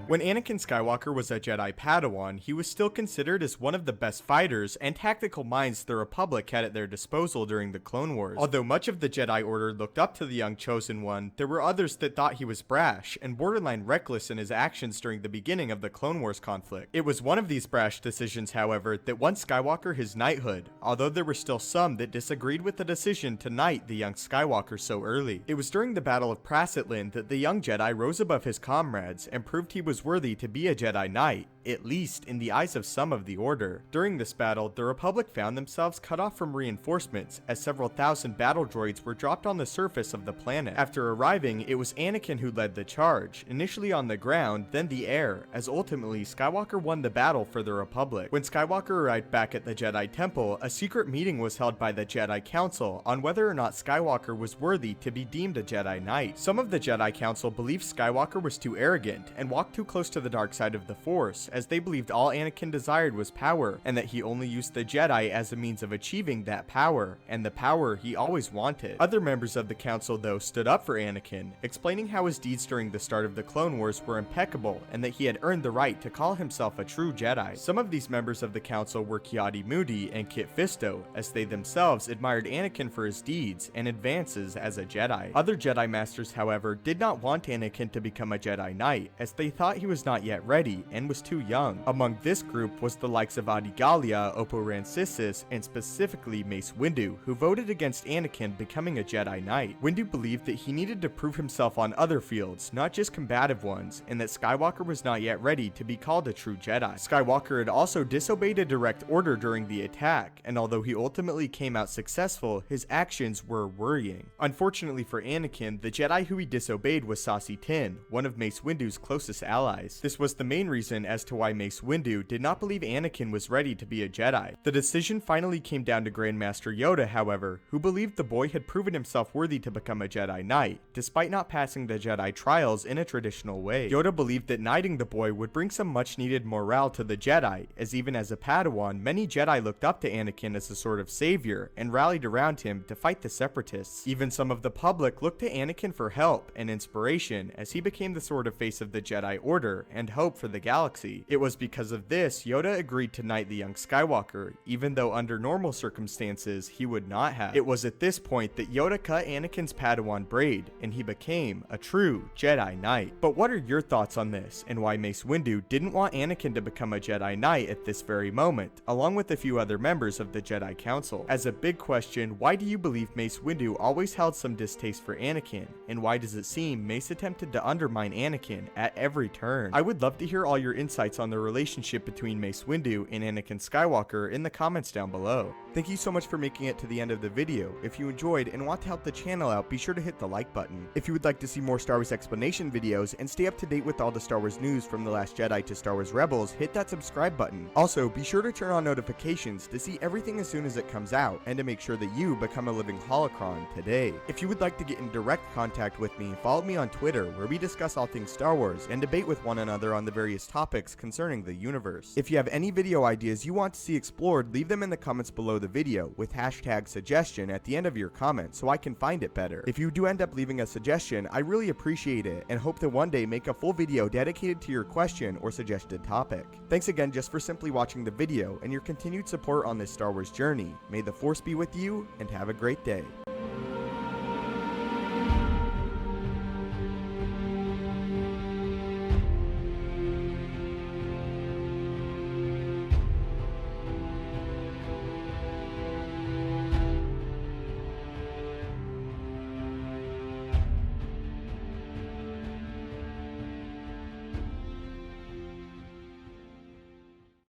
When Anakin Skywalker was a Jedi Padawan, he was still considered as one of the best fighters and tactical minds the Republic had at their disposal during the Clone Wars. Although much of the Jedi Order looked up to the young Chosen One, there were others that thought he was brash and borderline reckless in his actions during the beginning of the Clone Wars conflict. It was one of these brash decisions, however, that won Skywalker his knighthood, although there were still some that disagreed with the decision to knight the young Skywalker so early. It was during the Battle of Prasetlan that the young Jedi rose above his comrades and proved he was worthy to be a Jedi Knight, at least in the eyes of some of the Order. During this battle, the Republic found themselves cut off from reinforcements as several thousand battle droids were dropped on the surface of the planet. After arriving, it was Anakin who led the charge, initially on the ground, then the air, as ultimately Skywalker won the battle for the Republic. When Skywalker arrived back at the Jedi Temple, a secret meeting was held by the Jedi Council on whether or not Skywalker was worthy to be deemed a Jedi Knight. Some of the Jedi Council believed Skywalker was too arrogant and walked too close to the dark side of the Force, as they believed all Anakin desired was power, and that he only used the Jedi as a means of achieving that power, and the power he always wanted. Other members of the council, though, stood up for Anakin, explaining how his deeds during the start of the Clone Wars were impeccable, and that he had earned the right to call himself a true Jedi. Some of these members of the council were Ki-Adi-Mundi and Kit Fisto, as they themselves admired Anakin for his deeds and advances as a Jedi. Other Jedi Masters, however, did not want Anakin to become a Jedi Knight, as they thought he was not yet ready and was too young. Among this group was the likes of Adi Gallia, Oppo Rancisis, and specifically Mace Windu, who voted against Anakin becoming a Jedi Knight. Windu believed that he needed to prove himself on other fields, not just combative ones, and that Skywalker was not yet ready to be called a true Jedi. Skywalker had also disobeyed a direct order during the attack, and although he ultimately came out successful, his actions were worrying. Unfortunately for Anakin, the Jedi who he disobeyed was Sashi Tin, one of Mace Windu's closest allies. This was the main reason as to why Mace Windu did not believe Anakin was ready to be a Jedi. The decision finally came down to Grandmaster Yoda, however, who believed the boy had proven himself worthy to become a Jedi Knight, despite not passing the Jedi trials in a traditional way. Yoda believed that knighting the boy would bring some much needed morale to the Jedi, as even as a Padawan, many Jedi looked up to Anakin as a sort of savior and rallied around him to fight the Separatists. Even some of the public looked to Anakin for help and inspiration, as he became the sort of face of the Jedi Order and hope for the galaxy. It was because of this Yoda agreed to knight the young Skywalker, even though under normal circumstances he would not have. It was at this point that Yoda cut Anakin's Padawan braid, and he became a true Jedi Knight. But what are your thoughts on this, and why Mace Windu didn't want Anakin to become a Jedi Knight at this very moment, along with a few other members of the Jedi Council? As a big question, why do you believe Mace Windu always held some distaste for Anakin, and why does it seem Mace attempted to undermine Anakin at every turn? I would love to hear all your insights on the relationship between Mace Windu and Anakin Skywalker in the comments down below. Thank you so much for making it to the end of the video. If you enjoyed and want to help the channel out, be sure to hit the like button. If you would like to see more Star Wars explanation videos and stay up to date with all the Star Wars news from The Last Jedi to Star Wars Rebels, hit that subscribe button. Also, be sure to turn on notifications to see everything as soon as it comes out, and to make sure that you become a living holocron today. If you would like to get in direct contact with me, follow me on Twitter, where we discuss all things Star Wars and debate with one another on the various topics concerning the universe. If you have any video ideas you want to see explored, leave them in the comments below the video, with hashtag suggestion at the end of your comment so I can find it better. If you do end up leaving a suggestion, I really appreciate it, and hope to one day make a full video dedicated to your question or suggested topic. Thanks again just for simply watching the video and your continued support on this Star Wars journey. May the Force be with you, and have a great day.